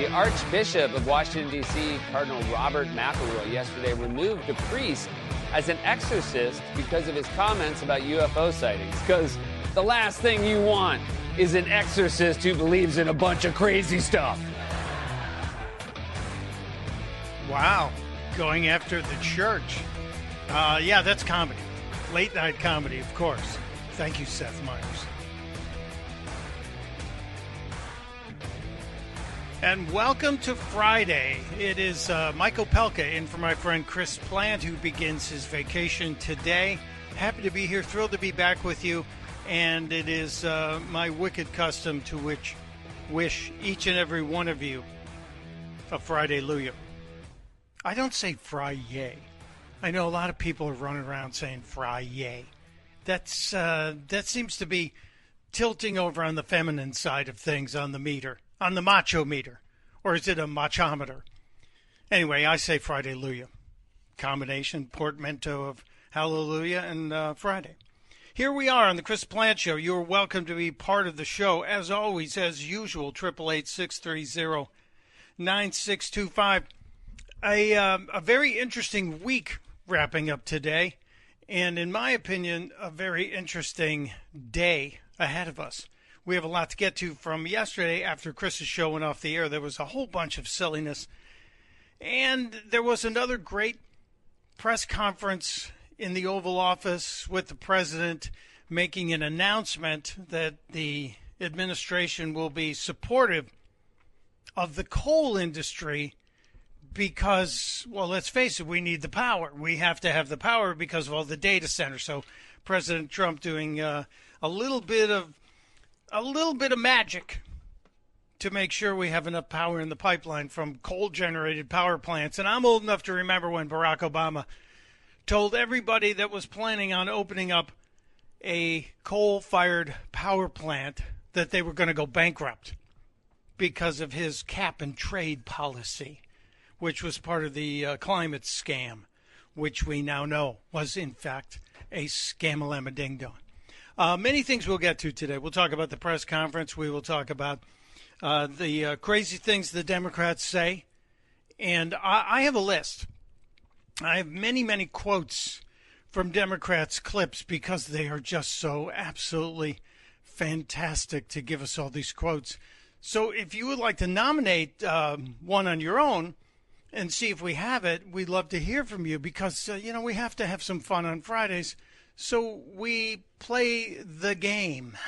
The Archbishop of Washington, D.C., Cardinal Robert McElroy, yesterday removed a priest as an exorcist because of his comments about UFO sightings. Because the last thing you want is an exorcist who believes in a bunch of crazy stuff. Wow. Going after the church. Yeah, that's comedy. Late night comedy, of course. Thank you, Seth Meyers. And welcome to Friday. It is Mike Opelka in for my friend Chris Plant, who begins his vacation today. Happy to be here, thrilled to be back with you. And it is my wicked custom to wish each and every one of you a Friday-luya. I don't say fry-yay. I know a lot of people are running around saying fry-yay. That seems to be tilting over on the feminine side of things on the meter. On the macho meter, or is it a machometer? Anyway, I say Friday-luya. Combination, portmanteau of hallelujah and Friday. Here we are on the Chris Plant Show. You're welcome to be part of the show. As always, as usual, 888-630-9625. A very interesting week wrapping up today, and in my opinion, a very interesting day ahead of us. We have a lot to get to from yesterday after Chris's show went off the air. There was a whole bunch of silliness. And there was another great press conference in the Oval Office with the president making an announcement that the administration will be supportive of the coal industry because, well, let's face it, we need the power. We have to have the power because of all the data centers. So President Trump doing a little bit of magic to make sure we have enough power in the pipeline from coal-generated power plants. And I'm old enough to remember when Barack Obama told everybody that was planning on opening up a coal-fired power plant that they were going to go bankrupt because of his cap-and-trade policy, which was part of the climate scam, which we now know was, in fact, a scam-a-lamma-ding-dong. Many things we'll get to today. We'll talk about the press conference. We will talk about the crazy things the Democrats say. And I have a list. I have many, many quotes from Democrats' clips because they are just so absolutely fantastic to give us all these quotes. So if you would like to nominate one on your own and see if we have it, we'd love to hear from you because, we have to have some fun on Fridays. So we play the game.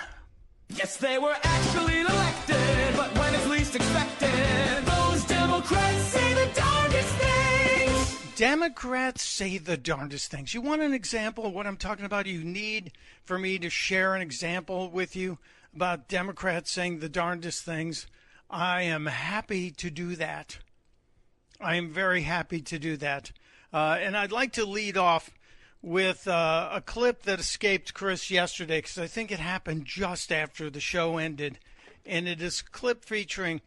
Yes, they were actually elected, but when it's least expected, those Democrats say the darndest things. Democrats say the darndest things. You want an example of what I'm talking about? You need for me to share an example with you about Democrats saying the darndest things. I am happy to do that. I am very happy to do that. And I'd like to lead off with a clip that escaped Chris yesterday because I think it happened just after the show ended. And it is a clip featuring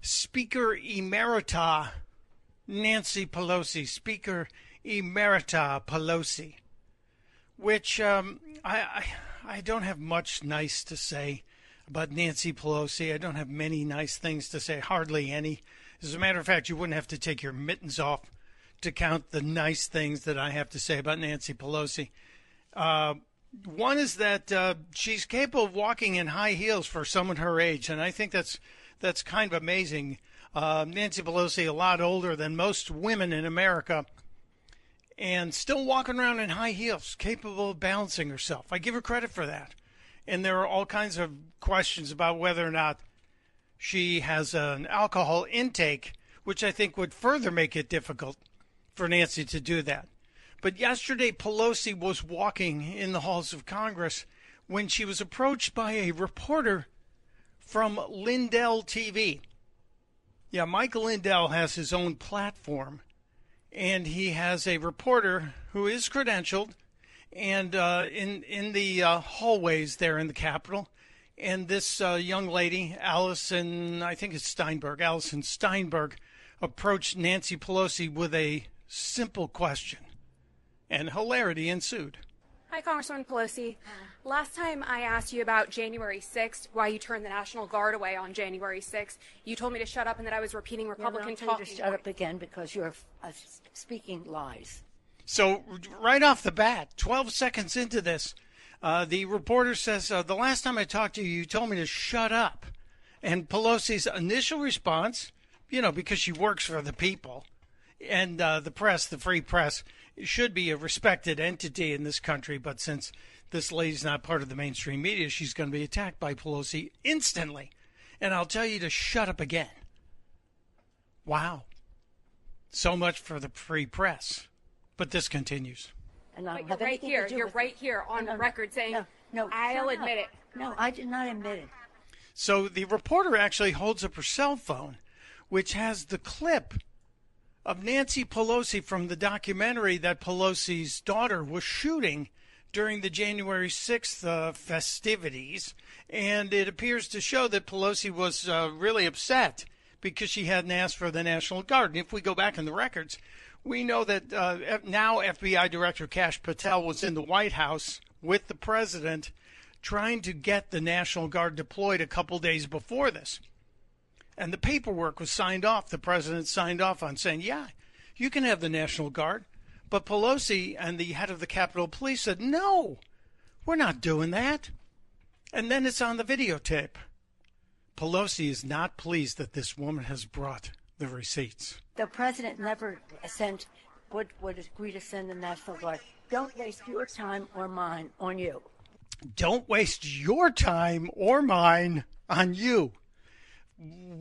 Speaker Emerita Nancy Pelosi, Speaker Emerita Pelosi, which I don't have much nice to say about Nancy Pelosi. I don't have many nice things to say, hardly any. As a matter of fact, you wouldn't have to take your mittens off to count the nice things that I have to say about Nancy Pelosi. One is that she's capable of walking in high heels for someone her age, and I think that's kind of amazing. Nancy Pelosi, a lot older than most women in America, and still walking around in high heels, capable of balancing herself. I give her credit for that. And there are all kinds of questions about whether or not she has an alcohol intake, which I think would further make it difficult for Nancy to do that. But yesterday, Pelosi was walking in the halls of Congress when she was approached by a reporter from Lindell TV. Yeah, Michael Lindell has his own platform, and he has a reporter who is credentialed and in the hallways there in the Capitol. And this young lady, Allison Steinberg, approached Nancy Pelosi with a simple question, and hilarity ensued. Hi, Congresswoman Pelosi. Last time I asked you about January 6th, why you turned the National Guard away on January 6th, you told me to shut up and that I was repeating Republican talking points. Shut up again because you're speaking lies. So right off the bat, 12 seconds into this, the reporter says, the last time I talked to you, you told me to shut up. And Pelosi's initial response, because she works for the people, and the press, the free press, should be a respected entity in this country, but since this lady's not part of the mainstream media, she's going to be attacked by Pelosi instantly. And I'll tell you to shut up again. Wow. So much for the free press. But this continues. And I don't But have anything to do you're with right here on record saying, no, I'll shut up. admit it. No, I did not admit it. So the reporter actually holds up her cell phone, which has the clip of Nancy Pelosi from the documentary that Pelosi's daughter was shooting during the January 6th festivities. And it appears to show that Pelosi was really upset because she hadn't asked for the National Guard. And if we go back in the records, we know that now FBI Director Kash Patel was in the White House with the president trying to get the National Guard deployed a couple days before this. And the paperwork was signed off. The president signed off on saying, yeah, you can have the National Guard. But Pelosi and the head of the Capitol Police said, no, we're not doing that. And then it's on the videotape. Pelosi is not pleased that this woman has brought the receipts. The president never would agree to send the National Guard. Don't waste your time or mine on you. Don't waste your time or mine on you.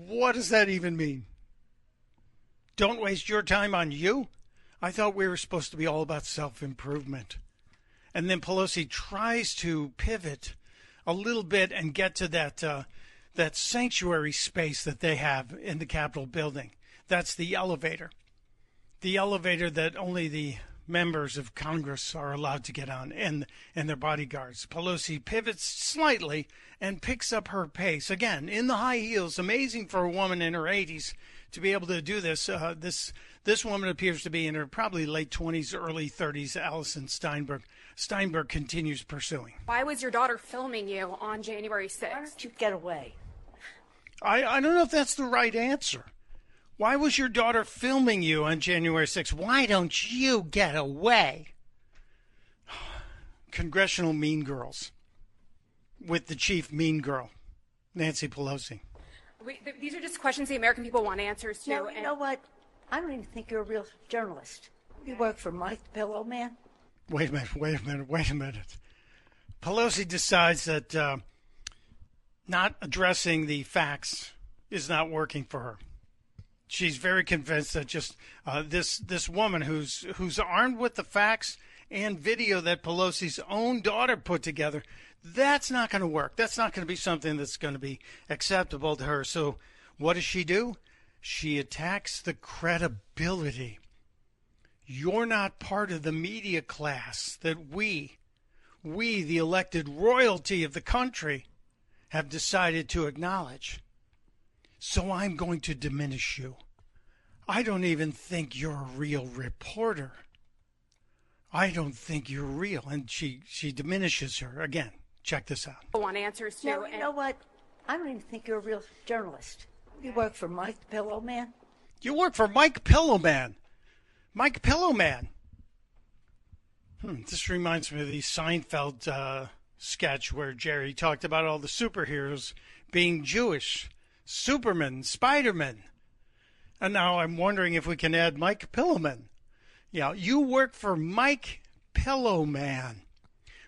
What does that even mean? Don't waste your time on you? I thought we were supposed to be all about self-improvement. And then Pelosi tries to pivot a little bit and get to that sanctuary space that they have in the Capitol building. That's the elevator. The elevator that only the members of Congress are allowed to get on and their bodyguards. Pelosi pivots slightly and picks up her pace. Again, in the high heels, amazing for a woman in her 80s to be able to do this. This woman appears to be in her probably late 20s, early 30s, Allison Steinberg. Steinberg continues pursuing. Why was your daughter filming you on January 6th? Why don't you get away? I don't know if that's the right answer. Why was your daughter filming you on January 6th? Why don't you get away? Congressional mean girls with the chief mean girl, Nancy Pelosi. These are just questions the American people want answers to. No, you know what? I don't even think you're a real journalist. You work for Mike Pillow Man? Wait a minute. Pelosi decides that not addressing the facts is not working for her. She's very convinced that just this woman who's armed with the facts and video that Pelosi's own daughter put together, that's not going to work. That's not going to be something that's going to be acceptable to her. So what does she do? She attacks the credibility. You're not part of the media class that we, the elected royalty of the country, have decided to acknowledge. So I'm going to diminish you. I don't even think you're a real reporter. I don't think you're real. And she diminishes her. Again, check this out. I want answers to. No, you know what? I don't even think you're a real journalist. You work for Mike Pillow Man? You work for Mike Pillowman. Mike Pillowman. This reminds me of the Seinfeld sketch where Jerry talked about all the superheroes being Jewish. Superman, Spider-Man. And now I'm wondering if we can add Mike Pillowman. Yeah, you work for Mike Pillowman.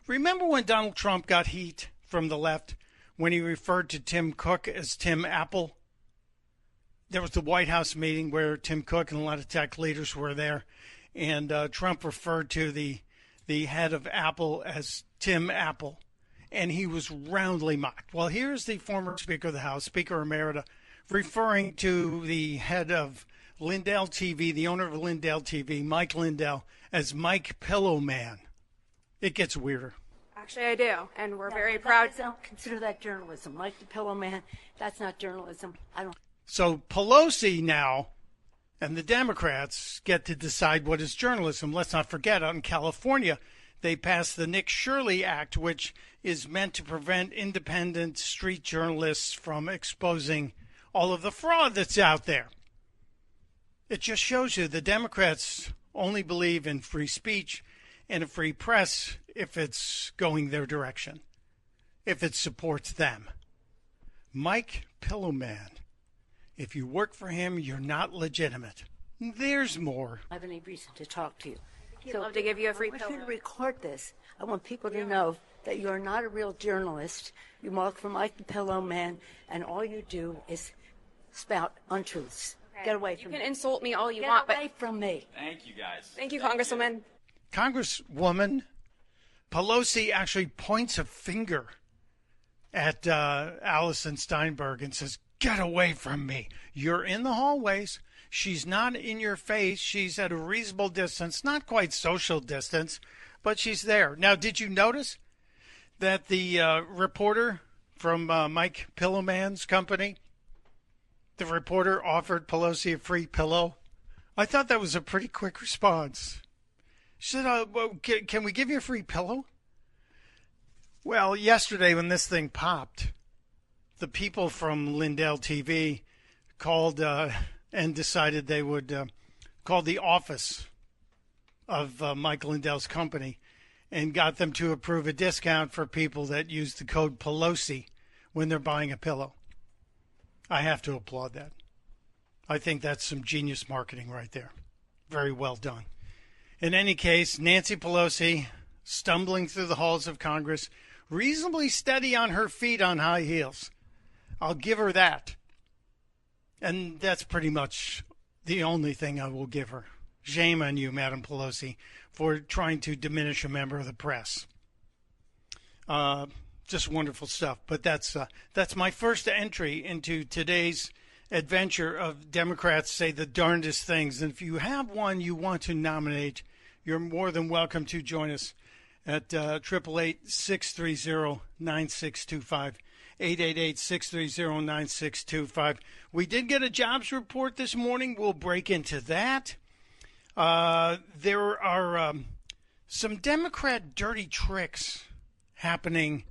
Remember when Donald Trump got heat from the left when he referred to Tim Cook as Tim Apple? There was the White House meeting where Tim Cook and a lot of tech leaders were there, and Trump referred to the head of Apple as Tim Apple, and he was roundly mocked. Well, here's the former Speaker of the House, Speaker Emerita, referring to the head of Lindell TV, the owner of Lindell TV, Mike Lindell, as Mike Pillowman. It gets weirder. Actually, I do, and we're very proud. I don't consider that journalism. Mike the Pillow Man, that's not journalism. I don't. So Pelosi now and the Democrats get to decide what is journalism. Let's not forget, out in California, they passed the Nick Shirley Act, which is meant to prevent independent street journalists from exposing all of the fraud that's out there. It just shows you the Democrats only believe in free speech and a free press if it's going their direction, if it supports them. Mike Pillowman, if you work for him, you're not legitimate. There's more. I have any reason to talk to you. He'd love to give you a free I want you pillow. to record this. I want people to know that you're not a real journalist. You mark for Mike the Pillow Man, and all you do is spout untruths. Okay. Get away from You me. can insult me all you Get want, away from me. Thank you, guys. Thank you, Congresswoman. Congresswoman Pelosi actually points a finger at Allison Steinberg and says, "Get away from me. You're in the hallways. She's not in your face. She's at a reasonable distance, not quite social distance, but she's there." Now, did you notice that the reporter from Mike Pillowman's company, the reporter offered Pelosi a free pillow? I thought that was a pretty quick response. She said, well, can we give you a free pillow? Well, yesterday when this thing popped, the people from Lindell TV called and decided they would call the office of Mike Lindell's company and got them to approve a discount for people that use the code Pelosi when they're buying a pillow. I have to applaud that. I think that's some genius marketing right there. Very well done. In any case, Nancy Pelosi stumbling through the halls of Congress, reasonably steady on her feet on high heels. I'll give her that. And that's pretty much the only thing I will give her. Shame on you, Madam Pelosi, for trying to diminish a member of the press. Just wonderful stuff. But that's my first entry into today's adventure of Democrats say the darndest things. And if you have one you want to nominate, you're more than welcome to join us at 888-630-9625. 888-630-9625. We did get a jobs report this morning. We'll break into that. There are some Democrat dirty tricks happening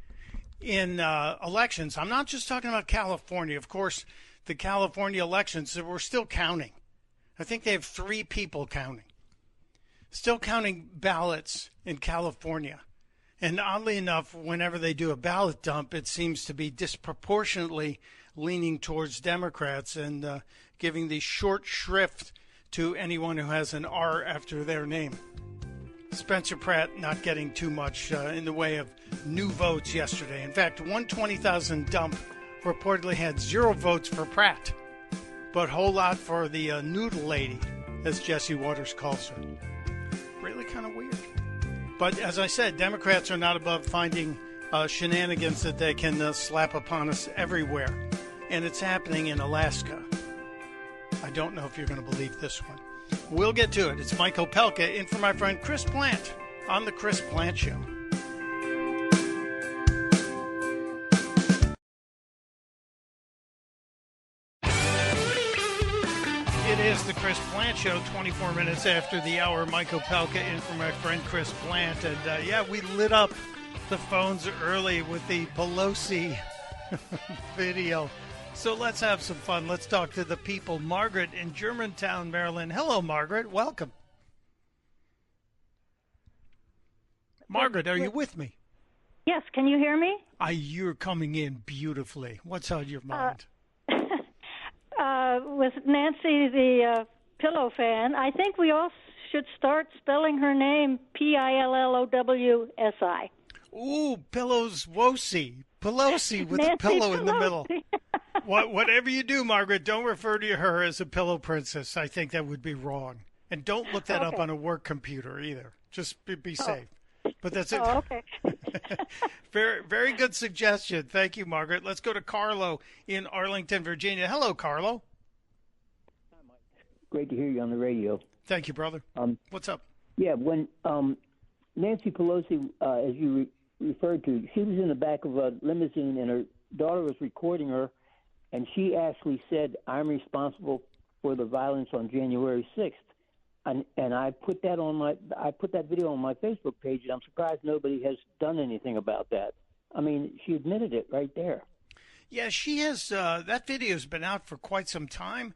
in elections. I'm not just talking about California. Of course, the California elections, we're still counting. I think they have 3 people counting. Still counting ballots in California. And oddly enough, whenever they do a ballot dump, it seems to be disproportionately leaning towards Democrats and giving the short shrift to anyone who has an R after their name. Spencer Pratt not getting too much in the way of new votes yesterday. In fact, 120,000 dump reportedly had 0 votes for Pratt, but a whole lot for the noodle lady, as Jesse Waters calls her. Really kind of weird. But as I said, Democrats are not above finding shenanigans that they can slap upon us everywhere. And it's happening in Alaska. I don't know if you're going to believe this one. We'll get to it. It's Mike Opelka in for my friend Chris Plant on The Chris Plant Show. It is The Chris Plant Show, 24 minutes after the hour. Mike Opelka in for my friend Chris Plant. And we lit up the phones early with the Pelosi video. So let's have some fun. Let's talk to the people. Margaret in Germantown, Maryland. Hello, Margaret. Welcome. Margaret, are you with me? Yes, can you hear me? You're coming in beautifully. What's on your mind? With Nancy, the pillow fan, I think we all should start spelling her name Pillowsi. Ooh, Pillows Wosi. Pelosi with Nancy a pillow in the Pelosi. middle. Whatever you do, Margaret, don't refer to her as a pillow princess. I think that would be wrong. And don't look that up on a work computer either. Just be safe. But that's it. Oh, okay. Very, very good suggestion. Thank you, Margaret. Let's go to Carlo in Arlington, Virginia. Hello, Carlo. Great to hear you on the radio. Thank you, brother. What's up? Yeah, when Nancy Pelosi, as you referred to, she was in the back of a limousine and her daughter was recording her, and she actually said, "I'm responsible for the violence on January 6th. and I put that video on my Facebook page, and I'm surprised nobody has done anything about that. I mean, she admitted it right there. Yeah, she has. That video's been out for quite some time,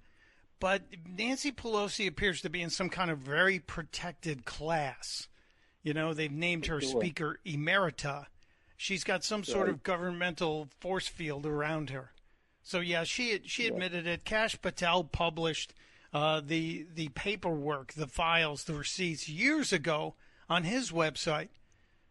but Nancy Pelosi appears to be in some kind of very protected class. You know, they've named her Speaker Emerita. She's got some sort of governmental force field around her. So, yeah, she admitted it. Kash Patel published the paperwork, the files, the receipts years ago on his website.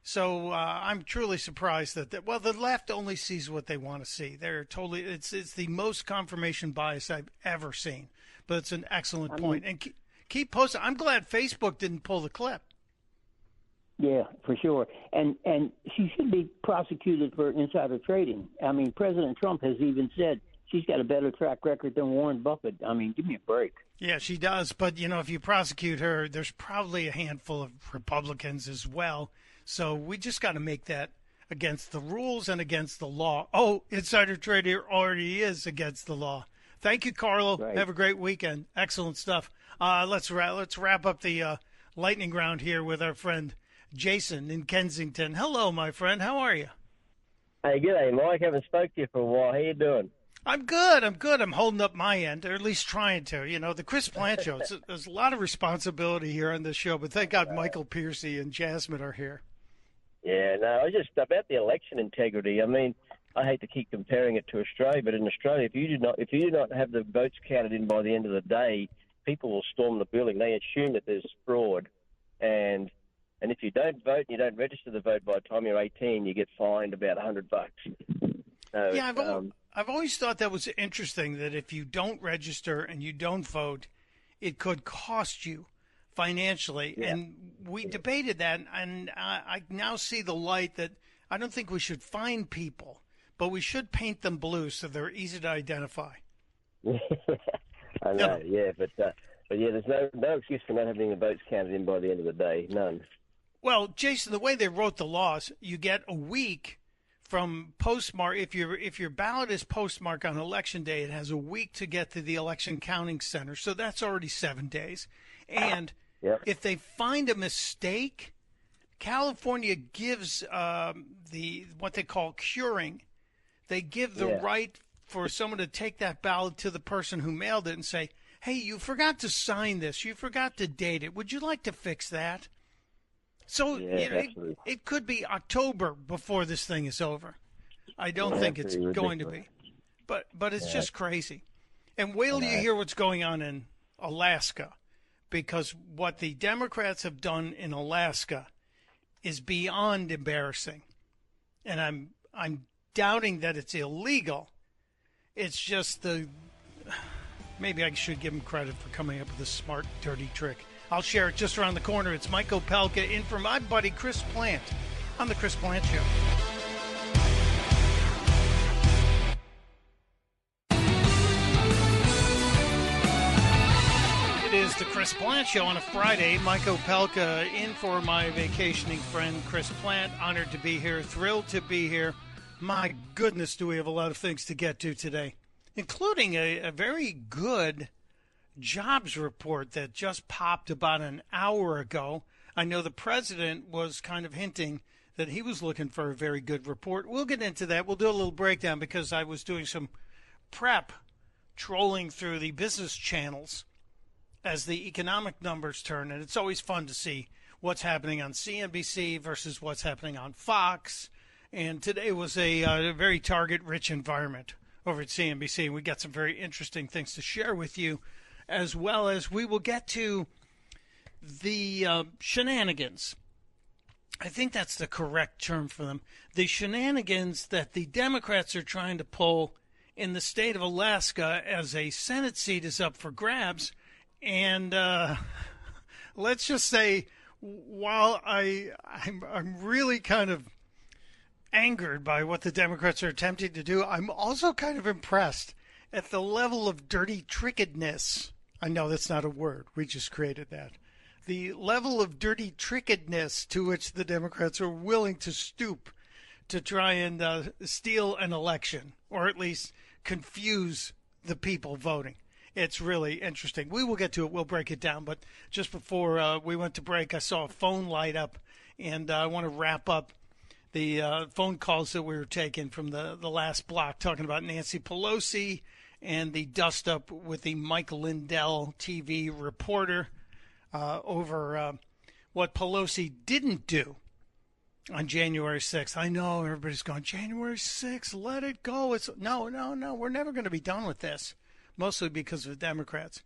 So I'm truly surprised that the left only sees what they want to see. They're totally it's the most confirmation bias I've ever seen. But it's an excellent point. And keep posting. I'm glad Facebook didn't pull the clip. Yeah, for sure. And she should be prosecuted for insider trading. I mean, President Trump has even said she's got a better track record than Warren Buffett. I mean, give me a break. Yeah, she does. But, you know, if you prosecute her, there's probably a handful of Republicans as well. So we just got to make that against the rules and against the law. Oh, insider trading already is against the law. Thank you, Carlo. Right. Have a great weekend. Excellent stuff. Let's wrap up the lightning round here with our friend Jason in Kensington. Hello, my friend. How are you? Hey, g'day, Mike. Haven't spoke to you for a while. How you doing? I'm good. I'm holding up my end, or at least trying to. You know, the Chris Plant Show, there's a lot of responsibility here on this show, but thank God Michael Piercy and Jasmine are here. Yeah, no, just about the election integrity. I mean, I hate to keep comparing it to Australia, but in Australia, if you do not have the votes counted in by the end of the day, people will storm the building. They assume that there's fraud, and if you don't vote and you don't register the vote by the time you're 18, you get fined about $100. So, yeah, I've always thought that was interesting, that if you don't register and you don't vote, it could cost you financially. Yeah. And we debated that, and I now see the light that I don't think we should fine people, but we should paint them blue so they're easy to identify. I know, yeah, but yeah, there's no excuse for not having the votes counted in by the end of the day, none. Well, Jason, the way they wrote the laws, you get a week from postmark. If your ballot is postmarked on election day, it has a week to get to the election counting center. So that's already 7 days. And if they find a mistake, California gives what they call curing. They give the right for someone to take that ballot to the person who mailed it and say, "Hey, you forgot to sign this. You forgot to date it. Would you like to fix that?" So it could be October before this thing is over. I don't think it's going to be. But it's just crazy. And wait till you hear what's going on in Alaska, because what the Democrats have done in Alaska is beyond embarrassing. And I'm doubting that it's illegal. It's just maybe I should give them credit for coming up with a smart, dirty trick. I'll share it just around the corner. It's Mike Opelka in for my buddy Chris Plant on The Chris Plant Show. It is The Chris Plant Show on a Friday. Mike Opelka in for my vacationing friend Chris Plant. Honored to be here. Thrilled to be here. My goodness, do we have a lot of things to get to today, including a very good jobs report that just popped about an hour ago. I know the president was kind of hinting that he was looking for a very good report. We'll get into that. We'll do a little breakdown because I was doing some prep, trolling through the business channels as the economic numbers turn, and it's always fun to see what's happening on CNBC versus what's happening on Fox. And today was a very target-rich environment over at CNBC. We got some very interesting things to share with you, as well as we will get to the shenanigans. I think that's the correct term for them. The shenanigans that the Democrats are trying to pull in the state of Alaska as a Senate seat is up for grabs. And let's just say, while I'm really kind of angered by what the Democrats are attempting to do, I'm also kind of impressed at the level of dirty trickedness. I know that's not a word. We just created that. The level of dirty trickedness to which the Democrats are willing to stoop to try and steal an election, or at least confuse the people voting. It's really interesting. We will get to it. We'll break it down. But just before we went to break, I saw a phone light up, and I want to wrap up the phone calls that we were taking from the last block, talking about Nancy Pelosi and the dust-up with the Mike Lindell TV reporter over what Pelosi didn't do on January 6th. I know everybody's going, January 6th, let it go. No. We're never going to be done with this, mostly because of the Democrats.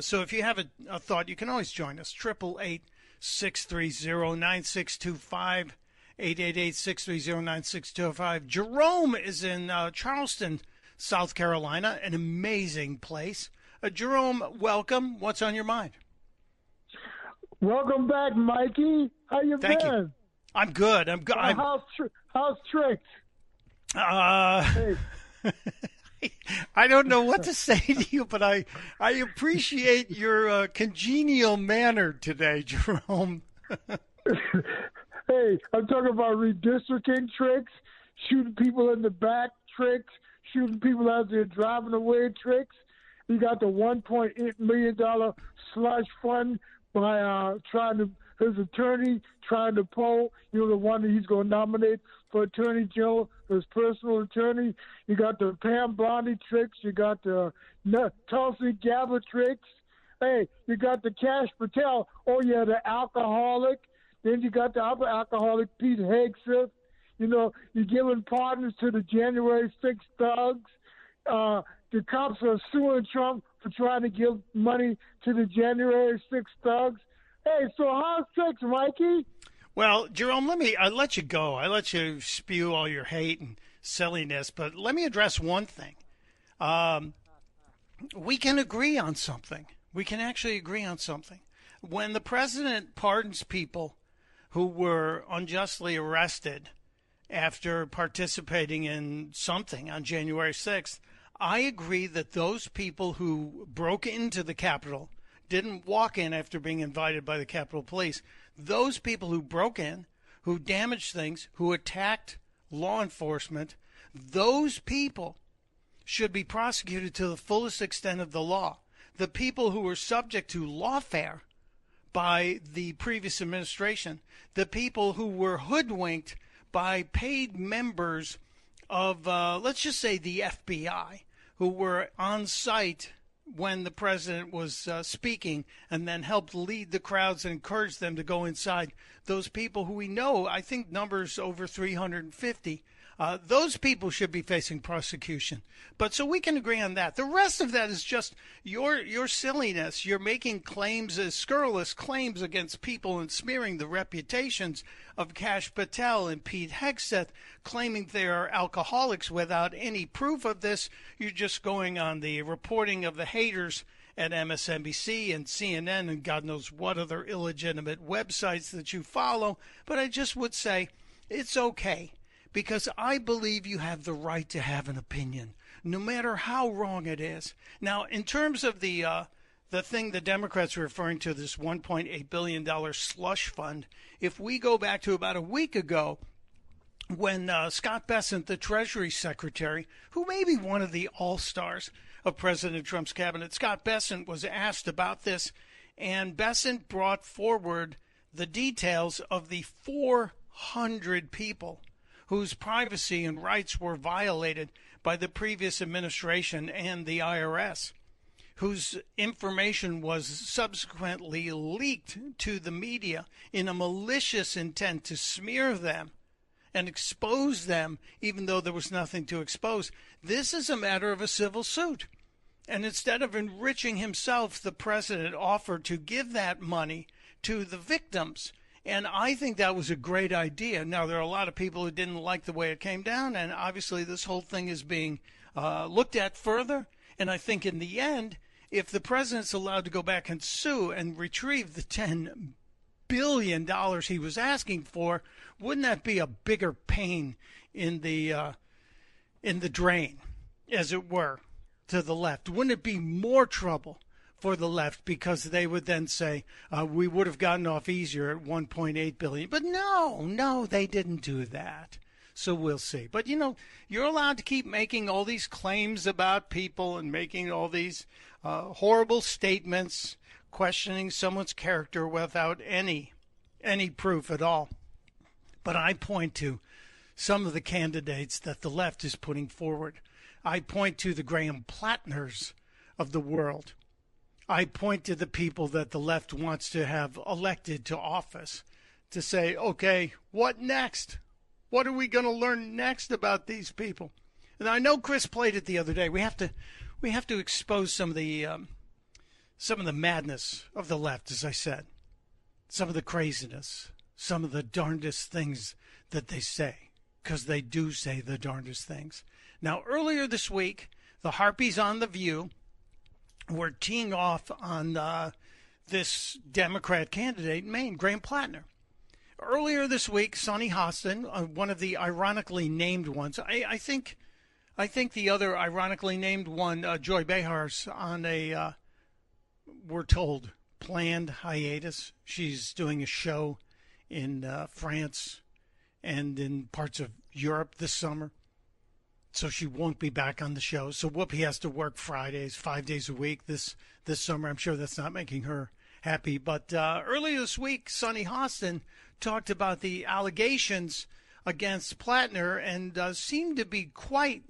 So if you have a thought, you can always join us. 888-630-9625, 888-630-9625. Jerome is in Charleston, South Carolina, an amazing place. Jerome, welcome. What's on your mind? Welcome back, Mikey. How you Thank been? You. I'm good. How's Tricks? Hey. I don't know what to say to you, but I appreciate your congenial manner today, Jerome. Hey, I'm talking about redistricting Tricks, shooting people in the back Tricks, shooting people as they're driving away Tricks. You got the $1.8 million slush fund by his attorney trying to poll, the one that he's going to nominate for Attorney General, his personal attorney. You got the Pam Bondi Tricks. You got the Tulsi Gabbard Tricks. Hey, you got the Cash Patel. Oh, yeah, the alcoholic. Then you got the other alcoholic, Pete Hegseth. You're giving pardons to the January 6th thugs. The cops are suing Trump for trying to give money to the January 6th thugs. Hey, so how's Tricks, Mikey? Well, Jerome, I let you go. I let you spew all your hate and silliness, but let me address one thing. We can agree on something. We can actually agree on something. When the president pardons people who were unjustly arrested after participating in something on January 6th, I agree that those people who broke into the Capitol, didn't walk in after being invited by the Capitol Police, those people who broke in, who damaged things, who attacked law enforcement, those people should be prosecuted to the fullest extent of the law. The people who were subject to lawfare by the previous administration, the people who were hoodwinked by paid members of, let's just say, the FBI, who were on site when the president was speaking and then helped lead the crowds and encourage them to go inside. Those people who we know, I think numbers over 350, those people should be facing prosecution. But so we can agree on that. The rest of that is just your silliness. You're making claims, scurrilous claims against people and smearing the reputations of Cash Patel and Pete Hegseth, claiming they are alcoholics without any proof of this. You're just going on the reporting of the haters at MSNBC and CNN and God knows what other illegitimate websites that you follow. But I just would say it's okay, because I believe you have the right to have an opinion, no matter how wrong it is. Now, in terms of the thing the Democrats are referring to, this $1.8 billion slush fund, if we go back to about a week ago, when Scott Bessent, the Treasury Secretary, who may be one of the all-stars of President Trump's cabinet, Scott Bessent was asked about this, and Bessent brought forward the details of the 400 people whose privacy and rights were violated by the previous administration and the IRS, whose information was subsequently leaked to the media in a malicious intent to smear them and expose them, even though there was nothing to expose. This is a matter of a civil suit. And instead of enriching himself, the president offered to give that money to the victims. And I think that was a great idea. Now, there are a lot of people who didn't like the way it came down, and obviously this whole thing is being looked at further. And I think in the end, if the president's allowed to go back and sue and retrieve the $10 billion he was asking for, wouldn't that be a bigger pain in the drain, as it were, to the left? Wouldn't it be more trouble for the left, because they would then say we would have gotten off easier at $1.8 billion? But no, they didn't do that. So we'll see. But, you're allowed to keep making all these claims about people and making all these horrible statements, questioning someone's character without any proof at all. But I point to some of the candidates that the left is putting forward. I point to the Graham Plattners of the world. I point to the people that the left wants to have elected to office to say, okay, what next? What are we going to learn next about these people? And I know Chris played it the other day. We have to expose some of the madness of the left, as I said, some of the craziness, some of the darndest things that they say, because they do say the darndest things. Now, earlier this week, the Harpies on The View were teeing off on this Democrat candidate in Maine, Graham Plattner. Earlier this week, Sonny Hostin, one of the ironically named ones, I think the other ironically named one, Joy Behar's, on a, we're told, planned hiatus. She's doing a show in France and in parts of Europe this summer. So she won't be back on the show. So Whoopi has to work Fridays, 5 days a week this summer. I'm sure that's not making her happy. But earlier this week, Sonny Hostin talked about the allegations against Plattner and seemed to be quite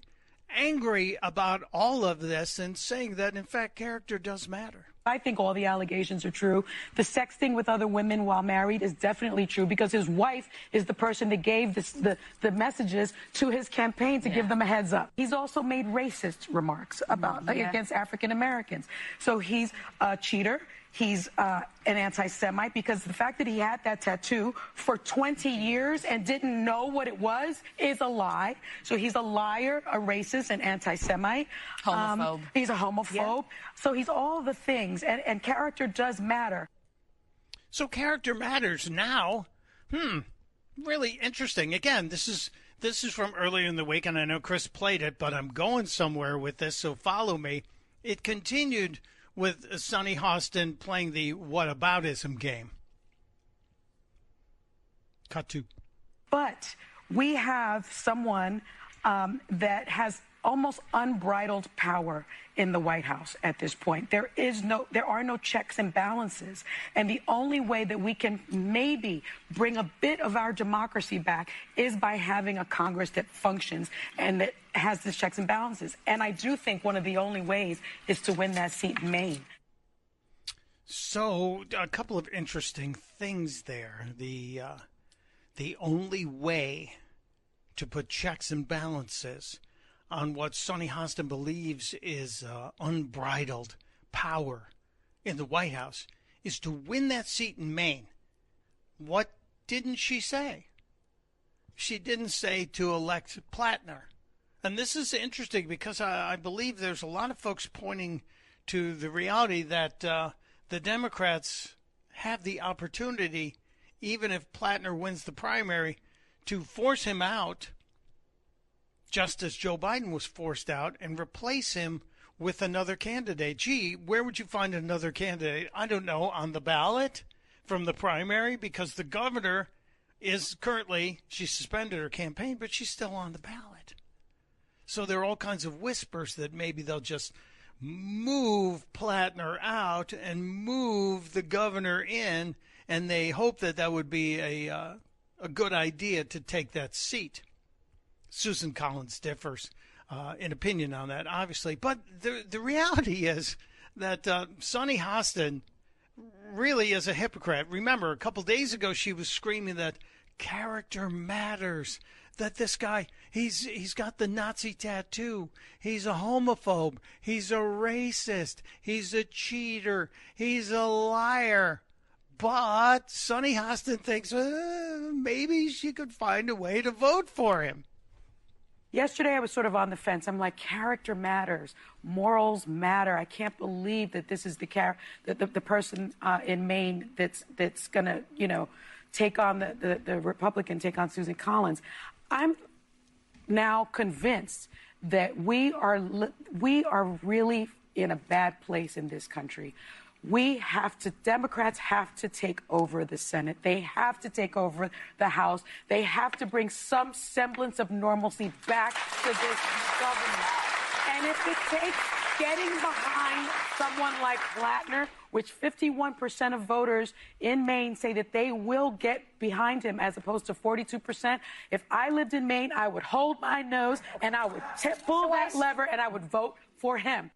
angry about all of this and saying that, in fact, character does matter. I think all the allegations are true. The sexting with other women while married is definitely true because his wife is the person that gave the messages to his campaign to give them a heads up. He's also made racist remarks about against African Americans. So he's a cheater. He's an anti-Semite because the fact that he had that tattoo for 20 years and didn't know what it was is a lie. So he's a liar, a racist, an anti-Semite. Homophobe. He's a homophobe. Yeah. So he's all the things, and character does matter. So character matters now. Really interesting. Again, this is from earlier in the week, and I know Chris played it, but I'm going somewhere with this, so follow me. It continued with Sonny Hostin playing the whataboutism game. Cut to. But we have someone that has almost unbridled power in the White House at this point. There are no checks and balances. And the only way that we can maybe bring a bit of our democracy back is by having a Congress that functions and that has the checks and balances. And I do think one of the only ways is to win that seat in Maine. So a couple of interesting things there. The only way to put checks and balances on what Sonny Hostin believes is unbridled power in the White House is to win that seat in Maine. What didn't she say? She didn't say to elect Plattner. And this is interesting because I believe there's a lot of folks pointing to the reality that the Democrats have the opportunity, even if Plattner wins the primary, to force him out, just as Joe Biden was forced out, and replace him with another candidate. Gee, where would you find another candidate? I don't know, on the ballot from the primary, because the governor is currently, she suspended her campaign, but she's still on the ballot. So there are all kinds of whispers that maybe they'll just move Plattner out and move the governor in, and they hope that that would be a good idea to take that seat. Susan Collins differs in opinion on that, obviously. But the reality is that Sonny Hostin really is a hypocrite. Remember, a couple days ago she was screaming that character matters, that this guy, he's got the Nazi tattoo, he's a homophobe, he's a racist, he's a cheater, he's a liar. But Sonny Hostin thinks maybe she could find a way to vote for him. Yesterday, I was sort of on the fence. I'm like, character matters. Morals matter. I can't believe that this is the person in Maine that's going to, take on the Republican, take on Susan Collins. I'm now convinced that we are really in a bad place in this country. Democrats have to take over the Senate. They have to take over the House. They have to bring some semblance of normalcy back to this government. And if it takes getting behind someone like Plattner, which 51% of voters in Maine say that they will get behind him as opposed to 42%. If I lived in Maine, I would hold my nose and I would pull that lever and I would vote for him.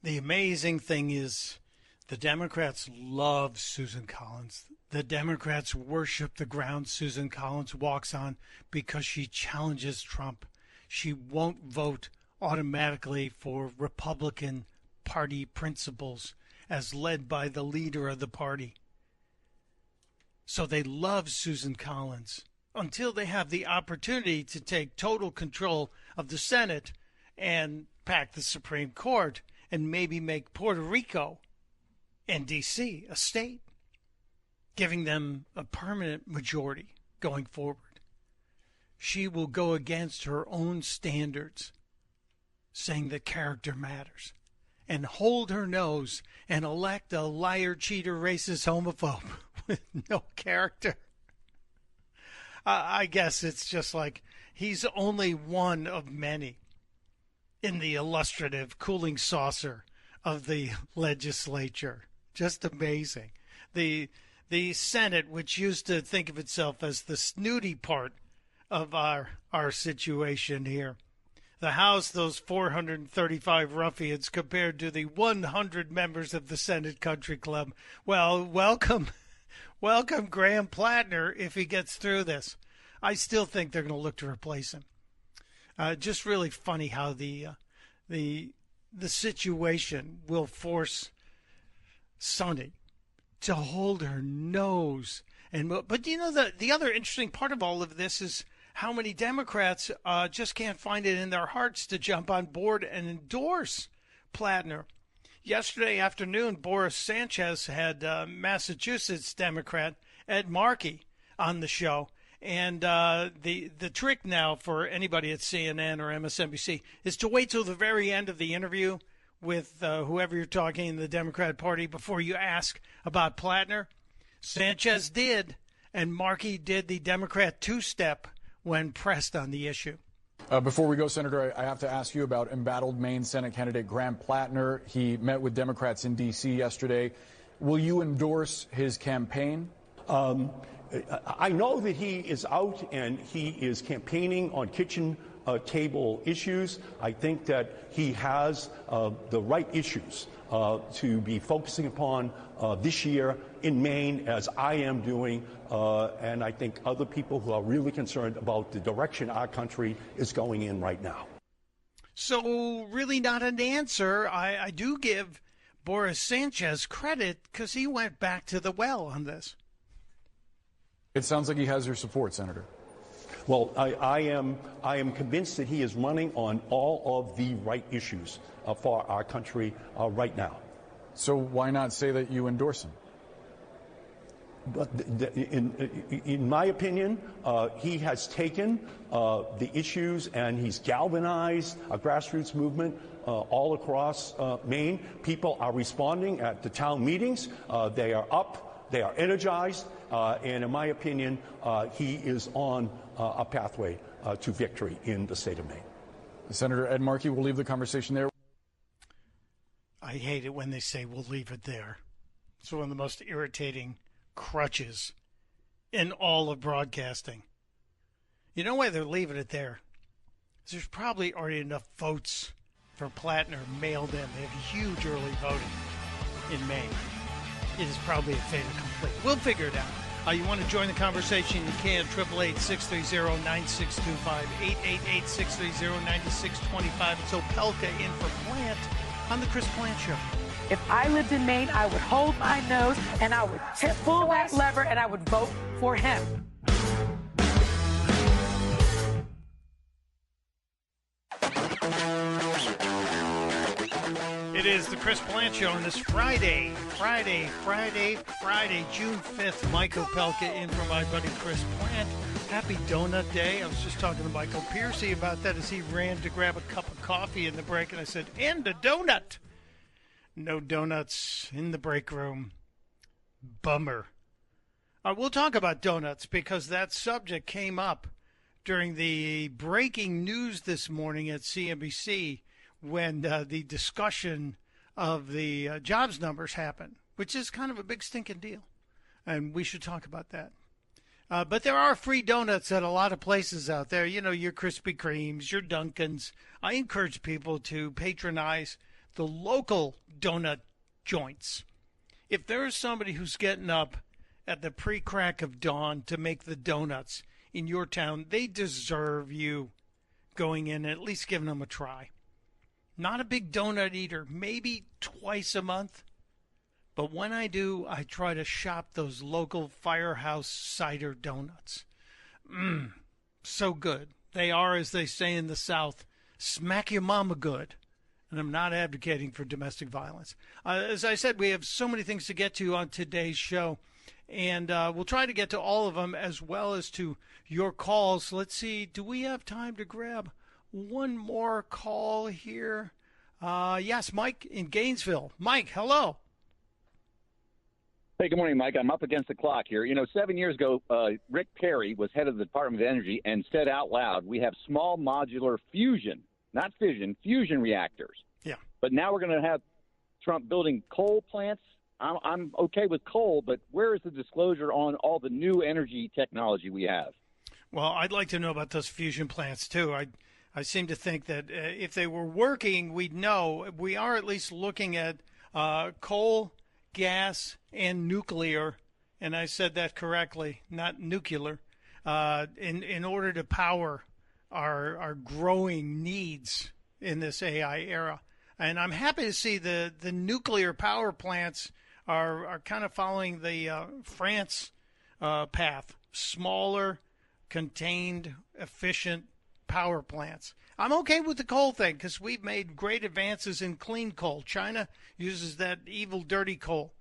The amazing thing is the Democrats love Susan Collins. The Democrats worship the ground Susan Collins walks on because she challenges Trump. She won't vote automatically for Republican Party principles as led by the leader of the party. So they love Susan Collins until they have the opportunity to take total control of the Senate and pack the Supreme Court and maybe make Puerto Rico and D.C. a state, giving them a permanent majority going forward. She will go against her own standards, saying that character matters, and hold her nose and elect a liar, cheater, racist, homophobe with no character. I guess it's just like he's only one of many in the illustrative cooling saucer of the legislature. Just amazing. The Senate, which used to think of itself as the snooty part of our situation here. The House, those 435 ruffians compared to the 100 members of the Senate Country Club. Well, welcome Graham Plattner if he gets through this. I still think they're going to look to replace him. Just really funny how the situation will force Sonny to hold her nose. But you know, the other interesting part of all of this is how many Democrats just can't find it in their hearts to jump on board and endorse Plattner. Yesterday afternoon, Boris Sanchez had Massachusetts Democrat Ed Markey on the show. And the trick now for anybody at CNN or MSNBC is to wait till the very end of the interview with whoever you're talking in the Democrat Party before you ask about Plattner. Sanchez did, and Markey did the Democrat two-step when pressed on the issue. Before we go, Senator, I have to ask you about embattled Maine Senate candidate Graham Plattner. He met with Democrats in D.C. yesterday. Will you endorse his campaign? I know that he is out and he is campaigning on kitchen table issues. I think that he has the right issues to be focusing upon this year in Maine, as I am doing, and I think other people who are really concerned about the direction our country is going in right now. So really not an answer. I do give Boris Sanchez credit because he went back to the well on this. It sounds like he has your support, Senator. Well, I am convinced that he is running on all of the right issues for our country right now. So why not say that you endorse him? But in my opinion, he has taken the issues and he's galvanized a grassroots movement all across Maine. People are responding at the town meetings. They are up. They are energized. And in my opinion, he is on a pathway to victory in the state of Maine. Senator Ed Markey, we'll leave the conversation there. I hate it when they say we'll leave it there. It's one of the most irritating crutches in all of broadcasting. You know why they're leaving it there? There's probably already enough votes for Plattner mailed in. They have huge early voting in Maine. It is probably a fait accompli. We'll figure it out. You want to join the conversation, you can. 888-630-9625. 888-630-9625. It's Opelka in for Plant on the Chris Plant Show. If I lived in Maine, I would hold my nose and I would pull that lever and I would vote for him. It is the Chris Plant Show on this Friday, June 5th. Mike Opelka in for my buddy Chris Plant. Happy Donut Day. I was just talking to Michael Piercy about that as he ran to grab a cup of coffee in the break, and I said, and a donut. No donuts in the break room. Bummer. We'll talk about donuts because that subject came up during the breaking news this morning at CNBC when the discussion of the jobs numbers happened, which is kind of a big stinking deal. And we should talk about that. But there are free donuts at a lot of places out there. You know, your Krispy Kremes, your Dunkins. I encourage people to patronize the local donut joints. If there is somebody who's getting up at the pre-crack of dawn to make the donuts in your town, they deserve you going in and at least giving them a try. Not a big donut eater, maybe twice a month. But when I do, I try to shop those local Firehouse cider donuts. So good. They are, as they say in the South, smack your mama good. And I'm not advocating for domestic violence. As I said, we have so many things to get to on today's show. And we'll try to get to all of them as well as to your calls. Let's see, do we have time to grab one more call here? Yes, Mike in Gainesville. Mike, hello. Hey, good morning, Mike. I'm up against the clock here. You know, 7 years ago, Rick Perry was head of the Department of Energy and said out loud, we have small modular fusion, not fission, fusion reactors. Yeah. But now we're going to have Trump building coal plants. I'm okay with coal, but where is the disclosure on all the new energy technology we have? Well, I'd like to know about those fusion plants, too. I seem to think that if they were working, we'd know. We are at least looking at coal, gas, and nuclear, and I said that correctly, not nuclear, in order to power our growing needs in this AI era. And I'm happy to see the nuclear power plants are kind of following the France path, smaller, contained, efficient power plants. I'm okay with the coal thing because we've made great advances in clean coal. China uses that evil, dirty coal.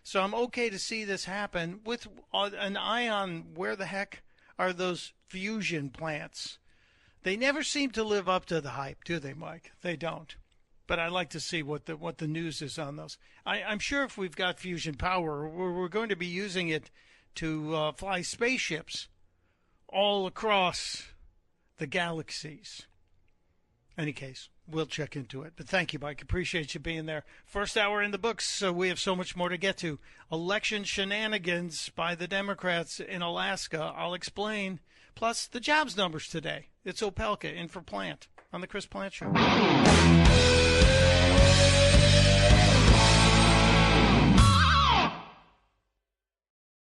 So I'm okay to see this happen with an eye on where the heck are those fusion plants. They never seem to live up to the hype, do they, Mike? They don't. But I'd like to see what the news is on those. I'm sure if we've got fusion power, we're going to be using it to fly spaceships all across the galaxies. Any case, we'll check into it. But thank you, Mike. Appreciate you being there. First hour in the books, so we have so much more to get to. Election shenanigans by the Democrats in Alaska. I'll explain. Plus, the jobs numbers today. It's Opelka in for Plant on the Chris Plant Show.